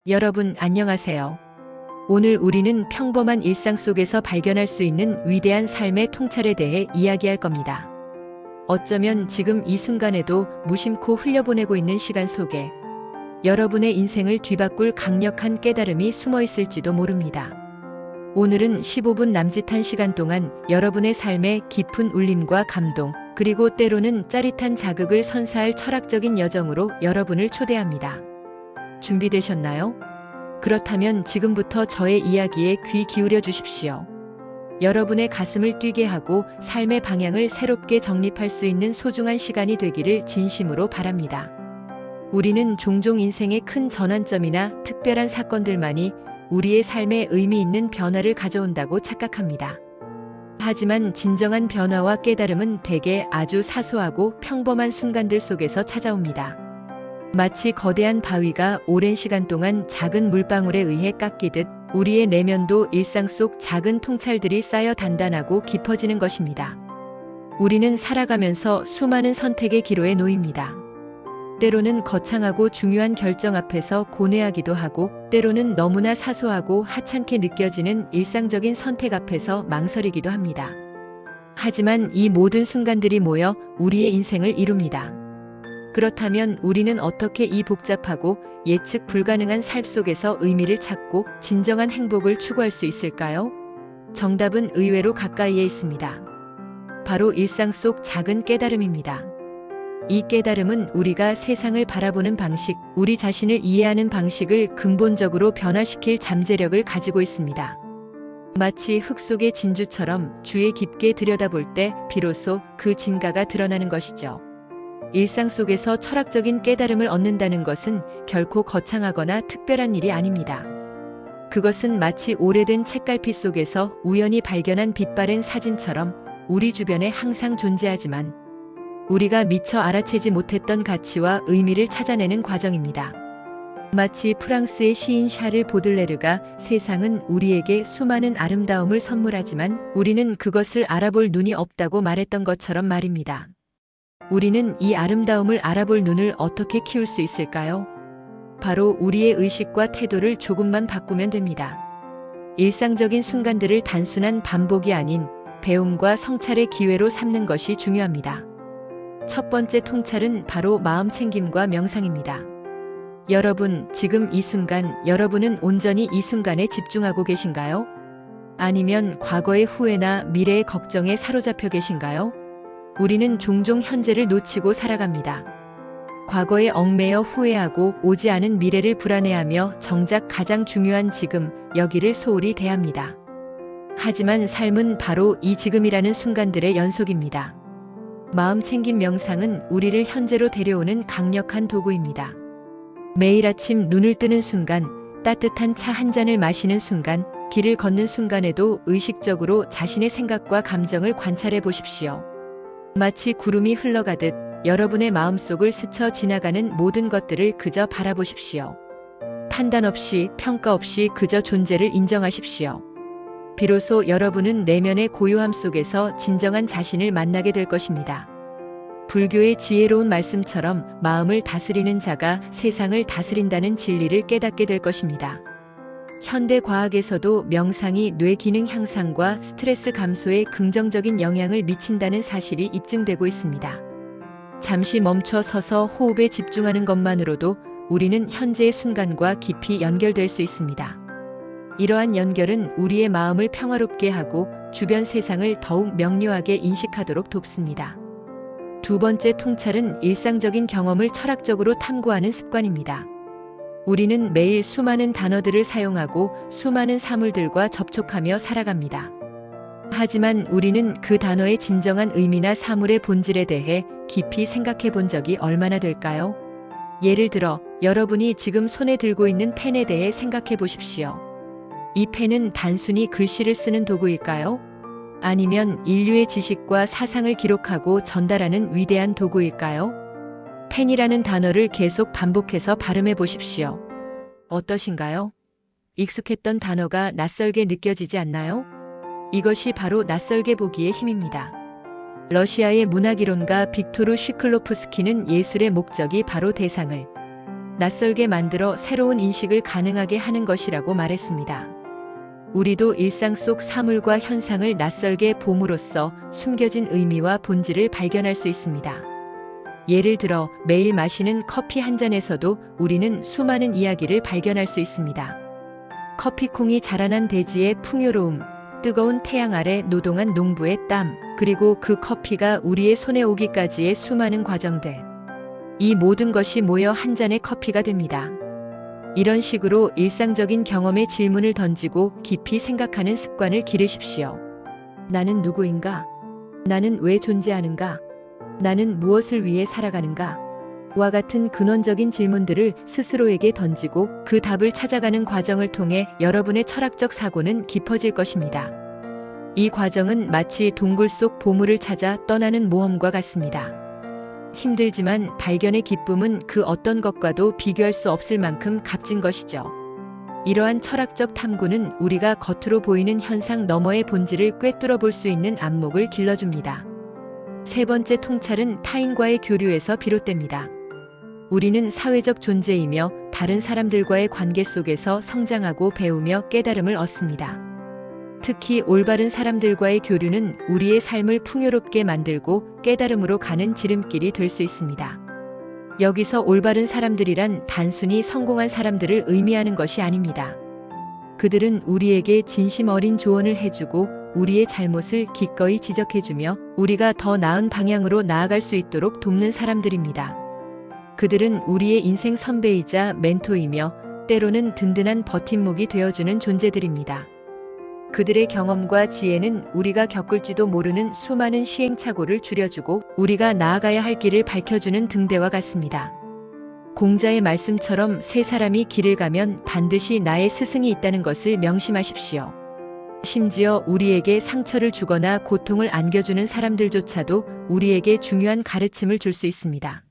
여러분 안녕하세요. 오늘 우리는 평범한 일상 속에서 발견할 수 있는 위대한 삶의 통찰에 대해 이야기할 겁니다. 어쩌면 지금 이 순간에도 무심코 흘려보내고 있는 시간 속에 여러분의 인생을 뒤바꿀 강력한 깨달음이 숨어 있을지도 모릅니다. 오늘은 15분 남짓한 시간 동안 여러분의 삶에 깊은 울림과 감동, 그리고 때로는 짜릿한 자극을 선사할 철학적인 여정으로 여러분을 초대합니다. 준비되셨나요? 그렇다면 지금부터 저의 이야기에 귀 기울여 주십시오. 여러분의 가슴을 뛰게 하고 삶의 방향을 새롭게 정립할 수 있는 소중한 시간이 되기를 진심으로 바랍니다. 우리는 종종 인생의 큰 전환점이나 특별한 사건들만이 우리의 삶에 의미 있는 변화를 가져온다고 착각합니다. 하지만 진정한 변화와 깨달음은 대개 아주 사소하고 평범한 순간들 속에서 찾아옵니다. 마치 거대한 바위가 오랜 시간 동안 작은 물방울에 의해 깎이듯 우리의 내면도 일상 속 작은 통찰들이 쌓여 단단하고 깊어지는 것입니다. 우리는 살아가면서 수많은 선택의 기로에 놓입니다. 때로는 거창하고 중요한 결정 앞에서 고뇌하기도 하고, 때로는 너무나 사소하고 하찮게 느껴지는 일상적인 선택 앞에서 망설이기도 합니다. 하지만 이 모든 순간들이 모여 우리의 인생을 이룹니다. 그렇다면 우리는 어떻게 이 복잡하고 예측 불가능한 삶 속에서 의미를 찾고 진정한 행복을 추구할 수 있을까요? 정답은 의외로 가까이에 있습니다. 바로 일상 속 작은 깨달음입니다. 이 깨달음은 우리가 세상을 바라보는 방식, 우리 자신을 이해하는 방식을 근본적으로 변화시킬 잠재력을 가지고 있습니다. 마치 흙 속의 진주처럼 주의 깊게 들여다볼 때 비로소 그 진가가 드러나는 것이죠. 일상 속에서 철학적인 깨달음을 얻는다는 것은 결코 거창하거나 특별한 일이 아닙니다. 그것은 마치 오래된 책갈피 속에서 우연히 발견한 빛바랜 사진처럼 우리 주변에 항상 존재하지만 우리가 미처 알아채지 못했던 가치와 의미를 찾아내는 과정입니다. 마치 프랑스의 시인 샤를 보들레르가 세상은 우리에게 수많은 아름다움을 선물하지만 우리는 그것을 알아볼 눈이 없다고 말했던 것처럼 말입니다. 우리는 이 아름다움을 알아볼 눈을 어떻게 키울 수 있을까요? 바로 우리의 의식과 태도를 조금만 바꾸면 됩니다. 일상적인 순간들을 단순한 반복이 아닌 배움과 성찰의 기회로 삼는 것이 중요합니다. 첫 번째 통찰은 바로 마음 챙김과 명상입니다. 여러분, 지금 이 순간, 여러분은 온전히 이 순간에 집중하고 계신가요? 아니면 과거의 후회나 미래의 걱정에 사로잡혀 계신가요? 우리는 종종 현재를 놓치고 살아갑니다. 과거에 얽매여 후회하고 오지 않은 미래를 불안해하며 정작 가장 중요한 지금, 여기를 소홀히 대합니다. 하지만 삶은 바로 이 지금이라는 순간들의 연속입니다. 마음 챙김 명상은 우리를 현재로 데려오는 강력한 도구입니다. 매일 아침 눈을 뜨는 순간, 따뜻한 차 한 잔을 마시는 순간, 길을 걷는 순간에도 의식적으로 자신의 생각과 감정을 관찰해 보십시오. 마치 구름이 흘러가듯 여러분의 마음속을 스쳐 지나가는 모든 것들을 그저 바라보십시오. 판단 없이, 평가 없이 그저 존재를 인정하십시오. 비로소 여러분은 내면의 고요함 속에서 진정한 자신을 만나게 될 것입니다. 불교의 지혜로운 말씀처럼 마음을 다스리는 자가 세상을 다스린다는 진리를 깨닫게 될 것입니다. 현대 과학에서도 명상이 뇌 기능 향상과 스트레스 감소에 긍정적인 영향을 미친다는 사실이 입증되고 있습니다. 잠시 멈춰 서서 호흡에 집중하는 것만으로도 우리는 현재의 순간과 깊이 연결될 수 있습니다. 이러한 연결은 우리의 마음을 평화롭게 하고 주변 세상을 더욱 명료하게 인식하도록 돕습니다. 두 번째 통찰은 일상적인 경험을 철학적으로 탐구하는 습관입니다. 우리는 매일 수많은 단어들을 사용하고 수많은 사물들과 접촉하며 살아갑니다. 하지만 우리는 그 단어의 진정한 의미나 사물의 본질에 대해 깊이 생각해 본 적이 얼마나 될까요? 예를 들어, 여러분이 지금 손에 들고 있는 펜에 대해 생각해 보십시오. 이 펜은 단순히 글씨를 쓰는 도구일까요? 아니면 인류의 지식과 사상을 기록하고 전달하는 위대한 도구일까요? 펜이라는 단어를 계속 반복해서 발음해 보십시오. 어떠신가요? 익숙했던 단어가 낯설게 느껴지지 않나요? 이것이 바로 낯설게 보기의 힘입니다. 러시아의 문학이론가 빅토르 슈클로프스키는 예술의 목적이 바로 대상을 낯설게 만들어 새로운 인식을 가능하게 하는 것이라고 말했습니다. 우리도 일상 속 사물과 현상을 낯설게 봄으로써 숨겨진 의미와 본질을 발견할 수 있습니다. 예를 들어 매일 마시는 커피 한 잔에서도 우리는 수많은 이야기를 발견할 수 있습니다. 커피콩이 자라난 대지의 풍요로움, 뜨거운 태양 아래 노동한 농부의 땀, 그리고 그 커피가 우리의 손에 오기까지의 수많은 과정들. 이 모든 것이 모여 한 잔의 커피가 됩니다. 이런 식으로 일상적인 경험에 질문을 던지고 깊이 생각하는 습관을 기르십시오. 나는 누구인가? 나는 왜 존재하는가? 나는 무엇을 위해 살아가는가? 와 같은 근원적인 질문들을 스스로에게 던지고 그 답을 찾아가는 과정을 통해 여러분의 철학적 사고는 깊어질 것입니다. 이 과정은 마치 동굴 속 보물을 찾아 떠나는 모험과 같습니다. 힘들지만 발견의 기쁨은 그 어떤 것과도 비교할 수 없을 만큼 값진 것이죠. 이러한 철학적 탐구는 우리가 겉으로 보이는 현상 너머의 본질을 꿰뚫어 볼 수 있는 안목을 길러줍니다. 세 번째 통찰은 타인과의 교류에서 비롯됩니다. 우리는 사회적 존재이며 다른 사람들과의 관계 속에서 성장하고 배우며 깨달음을 얻습니다. 특히 올바른 사람들과의 교류는 우리의 삶을 풍요롭게 만들고 깨달음으로 가는 지름길이 될 수 있습니다. 여기서 올바른 사람들이란 단순히 성공한 사람들을 의미하는 것이 아닙니다. 그들은 우리에게 진심 어린 조언을 해주고 우리의 잘못을 기꺼이 지적해주며 우리가 더 나은 방향으로 나아갈 수 있도록 돕는 사람들입니다. 그들은 우리의 인생 선배이자 멘토이며 때로는 든든한 버팀목이 되어주는 존재들입니다. 그들의 경험과 지혜는 우리가 겪을지도 모르는 수많은 시행착오를 줄여주고 우리가 나아가야 할 길을 밝혀주는 등대와 같습니다. 공자의 말씀처럼 세 사람이 길을 가면 반드시 나의 스승이 있다는 것을 명심하십시오. 심지어 우리에게 상처를 주거나 고통을 안겨주는 사람들조차도 우리에게 중요한 가르침을 줄 수 있습니다.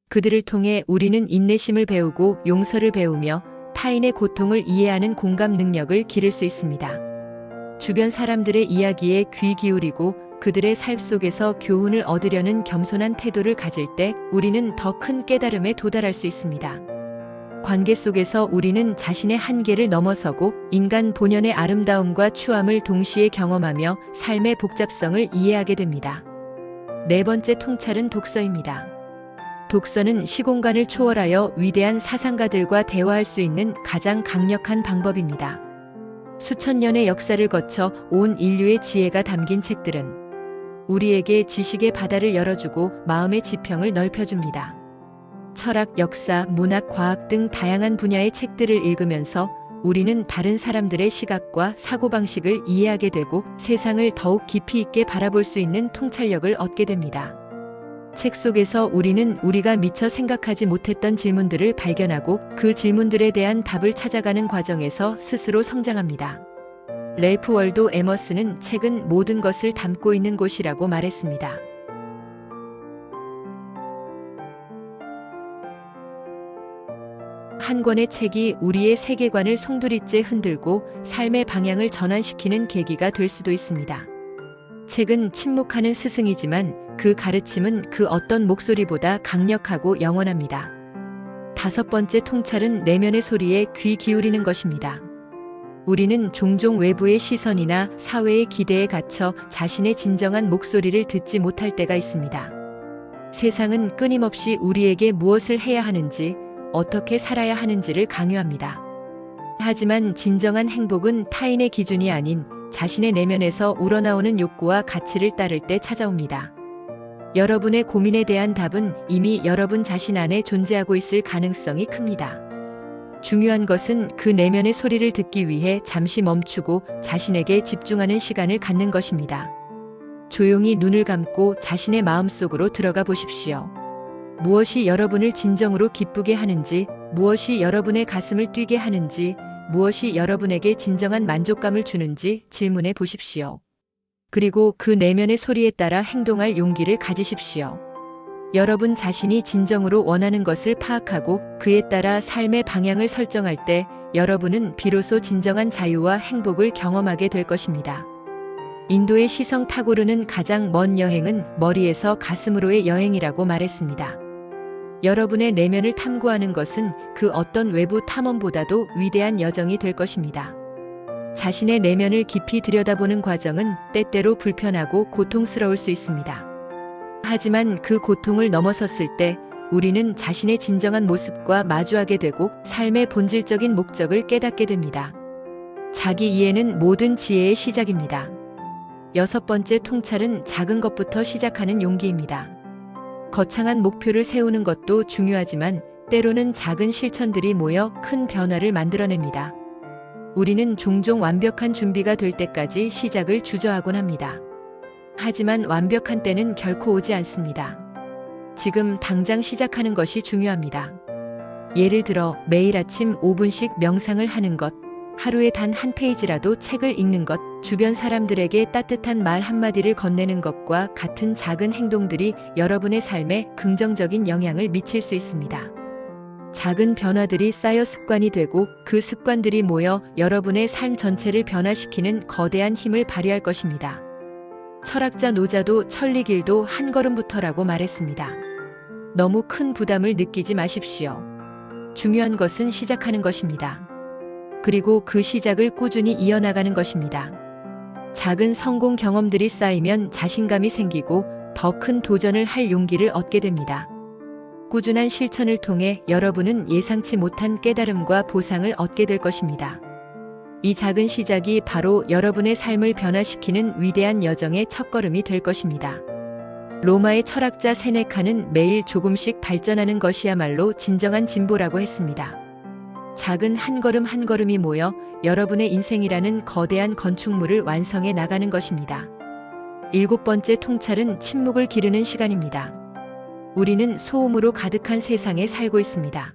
그들을 통해 우리는 인내심을 배우고 용서를 배우며 타인의 고통을 이해하는 공감 능력을 기를 수 있습니다. 주변 사람들의 이야기에 귀 기울이고 그들의 삶 속에서 교훈을 얻으려는 겸손한 태도를 가질 때 우리는 더 큰 깨달음에 도달할 수 있습니다. 관계 속에서 우리는 자신의 한계를 넘어서고 인간 본연의 아름다움과 추함을 동시에 경험하며 삶의 복잡성을 이해하게 됩니다. 네 번째 통찰은 독서입니다. 독서는 시공간을 초월하여 위대한 사상가들과 대화할 수 있는 가장 강력한 방법입니다. 수천 년의 역사를 거쳐 온 인류의 지혜가 담긴 책들은 우리에게 지식의 바다를 열어주고 마음의 지평을 넓혀줍니다. 철학, 역사, 문학, 과학 등 다양한 분야의 책들을 읽으면서 우리는 다른 사람들의 시각과 사고방식을 이해하게 되고 세상을 더욱 깊이 있게 바라볼 수 있는 통찰력을 얻게 됩니다. 책 속에서 우리는 우리가 미처 생각하지 못했던 질문들을 발견하고 그 질문들에 대한 답을 찾아가는 과정에서 스스로 성장합니다. 랠프 월도 에머슨은 책은 모든 것을 담고 있는 곳이라고 말했습니다. 한 권의 책이 우리의 세계관을 송두리째 흔들고 삶의 방향을 전환시키는 계기가 될 수도 있습니다. 책은 침묵하는 스승이지만 그 가르침은 그 어떤 목소리보다 강력하고 영원합니다. 다섯 번째 통찰은 내면의 소리에 귀 기울이는 것입니다. 우리는 종종 외부의 시선이나 사회의 기대에 갇혀 자신의 진정한 목소리를 듣지 못할 때가 있습니다. 세상은 끊임없이 우리에게 무엇을 해야 하는지, 어떻게 살아야 하는지를 강요합니다. 하지만 진정한 행복은 타인의 기준이 아닌 자신의 내면에서 우러나오는 욕구와 가치를 따를 때 찾아옵니다. 여러분의 고민에 대한 답은 이미 여러분 자신 안에 존재하고 있을 가능성이 큽니다. 중요한 것은 그 내면의 소리를 듣기 위해 잠시 멈추고 자신에게 집중하는 시간을 갖는 것입니다. 조용히 눈을 감고 자신의 마음속으로 들어가 보십시오. 무엇이 여러분을 진정으로 기쁘게 하는지, 무엇이 여러분의 가슴을 뛰게 하는지, 무엇이 여러분에게 진정한 만족감을 주는지 질문해 보십시오. 그리고 그 내면의 소리에 따라 행동할 용기를 가지십시오. 여러분 자신이 진정으로 원하는 것을 파악하고 그에 따라 삶의 방향을 설정할 때 여러분은 비로소 진정한 자유와 행복을 경험하게 될 것입니다. 인도의 시성 타고르는 가장 먼 여행은 머리에서 가슴으로의 여행이라고 말했습니다. 여러분의 내면을 탐구하는 것은 그 어떤 외부 탐험보다도 위대한 여정이 될 것입니다. 자신의 내면을 깊이 들여다보는 과정은 때때로 불편하고 고통스러울 수 있습니다. 하지만 그 고통을 넘어섰을 때 우리는 자신의 진정한 모습과 마주하게 되고 삶의 본질적인 목적을 깨닫게 됩니다. 자기 이해는 모든 지혜의 시작입니다. 6번째 통찰은 작은 것부터 시작하는 용기입니다. 거창한 목표를 세우는 것도 중요하지만 때로는 작은 실천들이 모여 큰 변화를 만들어냅니다. 우리는 종종 완벽한 준비가 될 때까지 시작을 주저하곤 합니다. 하지만 완벽한 때는 결코 오지 않습니다. 지금 당장 시작하는 것이 중요합니다. 예를 들어 매일 아침 5분씩 명상을 하는 것, 하루에 단 한 페이지라도 책을 읽는 것, 주변 사람들에게 따뜻한 말 한마디를 건네는 것과 같은 작은 행동들이 여러분의 삶에 긍정적인 영향을 미칠 수 있습니다. 작은 변화들이 쌓여 습관이 되고 그 습관들이 모여 여러분의 삶 전체를 변화시키는 거대한 힘을 발휘할 것입니다. 철학자 노자도 천리길도 한 걸음부터라고 말했습니다. 너무 큰 부담을 느끼지 마십시오. 중요한 것은 시작하는 것입니다. 그리고 그 시작을 꾸준히 이어나가는 것입니다. 작은 성공 경험들이 쌓이면 자신감이 생기고 더 큰 도전을 할 용기를 얻게 됩니다. 꾸준한 실천을 통해 여러분은 예상치 못한 깨달음과 보상을 얻게 될 것입니다. 이 작은 시작이 바로 여러분의 삶을 변화시키는 위대한 여정의 첫걸음이 될 것입니다. 로마의 철학자 세네카는 매일 조금씩 발전하는 것이야말로 진정한 진보라고 했습니다. 작은 한 걸음 한 걸음이 모여 여러분의 인생이라는 거대한 건축물을 완성해 나가는 것입니다. 7번째 통찰은 침묵을 기르는 시간입니다. 우리는 소음으로 가득한 세상에 살고 있습니다.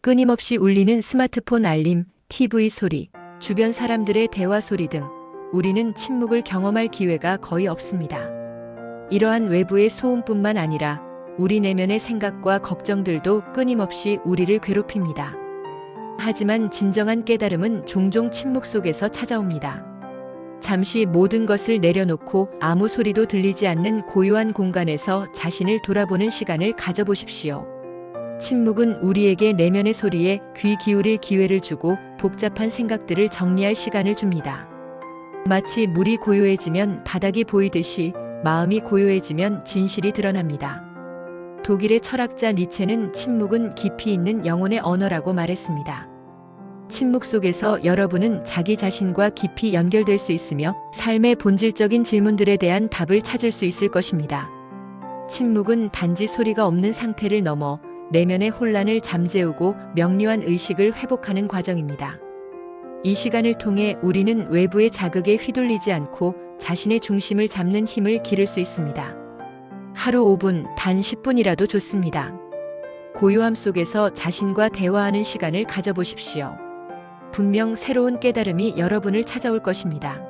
끊임없이 울리는 스마트폰 알림, TV 소리, 주변 사람들의 대화 소리 등 우리는 침묵을 경험할 기회가 거의 없습니다. 이러한 외부의 소음뿐만 아니라 우리 내면의 생각과 걱정들도 끊임없이 우리를 괴롭힙니다. 하지만 진정한 깨달음은 종종 침묵 속에서 찾아옵니다. 잠시 모든 것을 내려놓고 아무 소리도 들리지 않는 고요한 공간에서 자신을 돌아보는 시간을 가져보십시오. 침묵은 우리에게 내면의 소리에 귀 기울일 기회를 주고 복잡한 생각들을 정리할 시간을 줍니다. 마치 물이 고요해지면 바닥이 보이듯이 마음이 고요해지면 진실이 드러납니다. 독일의 철학자 니체는 침묵은 깊이 있는 영혼의 언어라고 말했습니다. 침묵 속에서 여러분은 자기 자신과 깊이 연결될 수 있으며 삶의 본질적인 질문들에 대한 답을 찾을 수 있을 것입니다. 침묵은 단지 소리가 없는 상태를 넘어 내면의 혼란을 잠재우고 명료한 의식을 회복하는 과정입니다. 이 시간을 통해 우리는 외부의 자극에 휘둘리지 않고 자신의 중심을 잡는 힘을 기를 수 있습니다. 하루 5분, 단 10분이라도 좋습니다. 고요함 속에서 자신과 대화하는 시간을 가져보십시오. 분명 새로운 깨달음이 여러분을 찾아올 것입니다.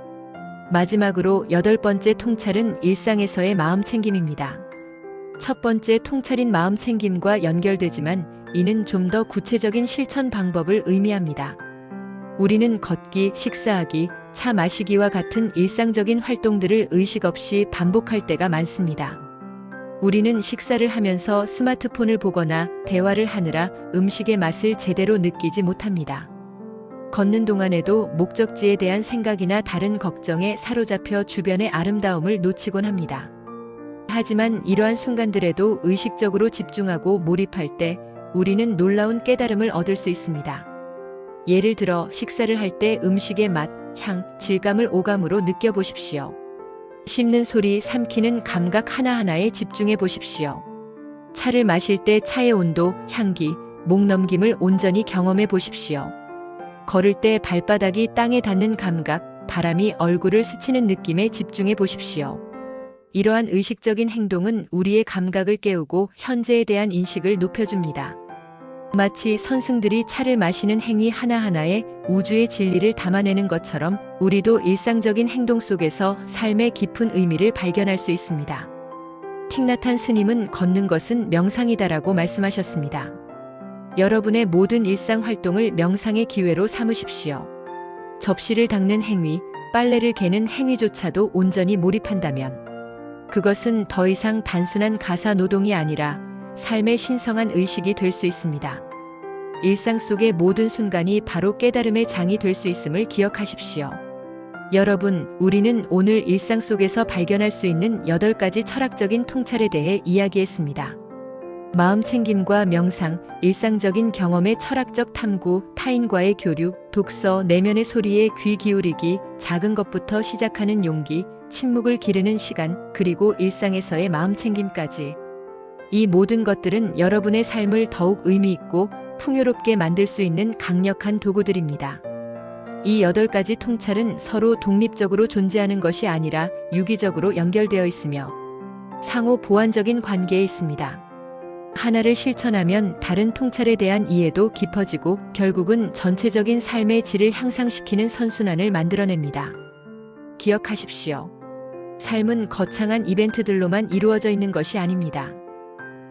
마지막으로 8번째 통찰은 일상에서의 마음 챙김입니다. 첫 번째 통찰인 마음 챙김과 연결되지만 이는 좀 더 구체적인 실천 방법을 의미합니다. 우리는 걷기, 식사하기, 차 마시기와 같은 일상적인 활동들을 의식 없이 반복할 때가 많습니다. 우리는 식사를 하면서 스마트폰을 보거나 대화를 하느라 음식의 맛을 제대로 느끼지 못합니다. 걷는 동안에도 목적지에 대한 생각이나 다른 걱정에 사로잡혀 주변의 아름다움을 놓치곤 합니다. 하지만 이러한 순간들에도 의식적으로 집중하고 몰입할 때 우리는 놀라운 깨달음을 얻을 수 있습니다. 예를 들어 식사를 할 때 음식의 맛, 향, 질감을 오감으로 느껴보십시오. 씹는 소리, 삼키는 감각 하나하나에 집중해 보십시오. 차를 마실 때 차의 온도, 향기, 목 넘김을 온전히 경험해 보십시오. 걸을 때 발바닥이 땅에 닿는 감각, 바람이 얼굴을 스치는 느낌에 집중해 보십시오. 이러한 의식적인 행동은 우리의 감각을 깨우고 현재에 대한 인식을 높여줍니다. 마치 선승들이 차를 마시는 행위 하나하나에 우주의 진리를 담아내는 것처럼 우리도 일상적인 행동 속에서 삶의 깊은 의미를 발견할 수 있습니다. 틱나탄 스님은 걷는 것은 명상이다라고 말씀하셨습니다. 여러분의 모든 일상 활동을 명상의 기회로 삼으십시오. 접시를 닦는 행위, 빨래를 개는 행위조차도 온전히 몰입한다면 그것은 더 이상 단순한 가사 노동이 아니라 삶의 신성한 의식이 될 수 있습니다. 일상 속의 모든 순간이 바로 깨달음의 장이 될 수 있음을 기억하십시오. 여러분, 우리는 오늘 일상 속에서 발견할 수 있는 8가지 철학적인 통찰에 대해 이야기했습니다. 마음 챙김과 명상, 일상적인 경험의 철학적 탐구, 타인과의 교류, 독서, 내면의 소리에 귀 기울이기, 작은 것부터 시작하는 용기, 침묵을 기르는 시간, 그리고 일상에서의 마음 챙김까지. 이 모든 것들은 여러분의 삶을 더욱 의미 있고 풍요롭게 만들 수 있는 강력한 도구들입니다. 이 8가지 통찰은 서로 독립적으로 존재하는 것이 아니라 유기적으로 연결되어 있으며 상호 보완적인 관계에 있습니다. 하나를 실천하면 다른 통찰에 대한 이해도 깊어지고 결국은 전체적인 삶의 질을 향상시키는 선순환을 만들어냅니다. 기억하십시오. 삶은 거창한 이벤트들로만 이루어져 있는 것이 아닙니다.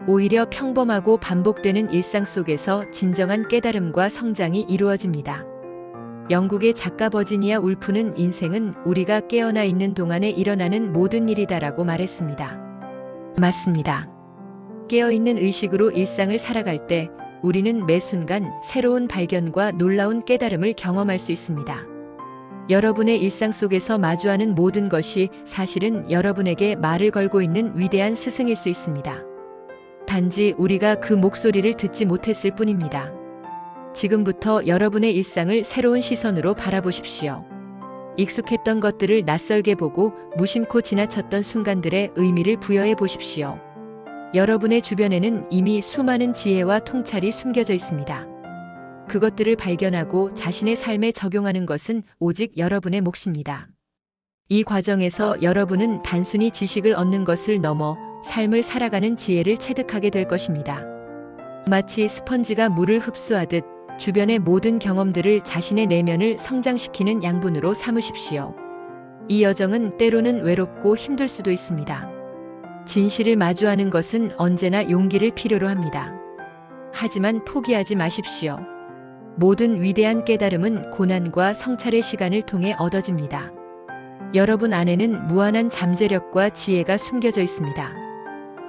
오히려 평범하고 반복되는 일상 속에서 진정한 깨달음과 성장이 이루어집니다. 영국의 작가 버지니아 울프는 인생은 우리가 깨어나 있는 동안에 일어나는 모든 일이다라고 말했습니다. 맞습니다. 깨어있는 의식으로 일상을 살아갈 때 우리는 매 순간 새로운 발견과 놀라운 깨달음을 경험할 수 있습니다. 여러분의 일상 속에서 마주하는 모든 것이 사실은 여러분에게 말을 걸고 있는 위대한 스승일 수 있습니다. 단지 우리가 그 목소리를 듣지 못했을 뿐입니다. 지금부터 여러분의 일상을 새로운 시선으로 바라보십시오. 익숙했던 것들을 낯설게 보고 무심코 지나쳤던 순간들의 의미를 부여해 보십시오. 여러분의 주변에는 이미 수많은 지혜와 통찰이 숨겨져 있습니다. 그것들을 발견하고 자신의 삶에 적용하는 것은 오직 여러분의 몫입니다. 이 과정에서 여러분은 단순히 지식을 얻는 것을 넘어 삶을 살아가는 지혜를 체득하게 될 것입니다. 마치 스펀지가 물을 흡수하듯 주변의 모든 경험들을 자신의 내면을 성장시키는 양분으로 삼으십시오. 이 여정은 때로는 외롭고 힘들 수도 있습니다. 진실을 마주하는 것은 언제나 용기를 필요로 합니다. 하지만 포기하지 마십시오. 모든 위대한 깨달음은 고난과 성찰의 시간을 통해 얻어집니다. 여러분 안에는 무한한 잠재력과 지혜가 숨겨져 있습니다.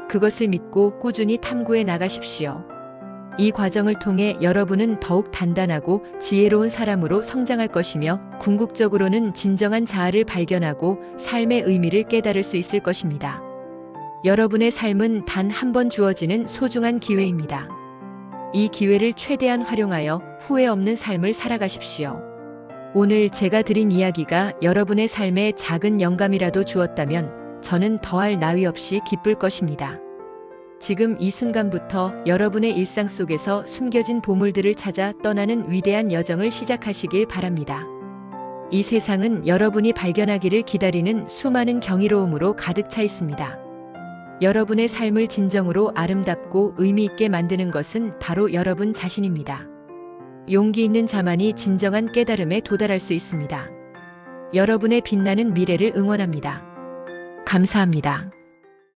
그것을 믿고 꾸준히 탐구해 나가십시오. 이 과정을 통해 여러분은 더욱 단단하고 지혜로운 사람으로 성장할 것이며 궁극적으로는 진정한 자아를 발견하고 삶의 의미를 깨달을 수 있을 것입니다. 여러분의 삶은 단 한 번 주어지는 소중한 기회입니다. 이 기회를 최대한 활용하여 후회 없는 삶을 살아가십시오. 오늘 제가 드린 이야기가 여러분의 삶에 작은 영감이라도 주었다면 저는 더할 나위 없이 기쁠 것입니다. 지금 이 순간부터 여러분의 일상 속에서 숨겨진 보물들을 찾아 떠나는 위대한 여정을 시작하시길 바랍니다. 이 세상은 여러분이 발견하기를 기다리는 수많은 경이로움으로 가득 차 있습니다. 여러분의 삶을 진정으로 아름답고 의미 있게 만드는 것은 바로 여러분 자신입니다. 용기 있는 자만이 진정한 깨달음에 도달할 수 있습니다. 여러분의 빛나는 미래를 응원합니다. 감사합니다.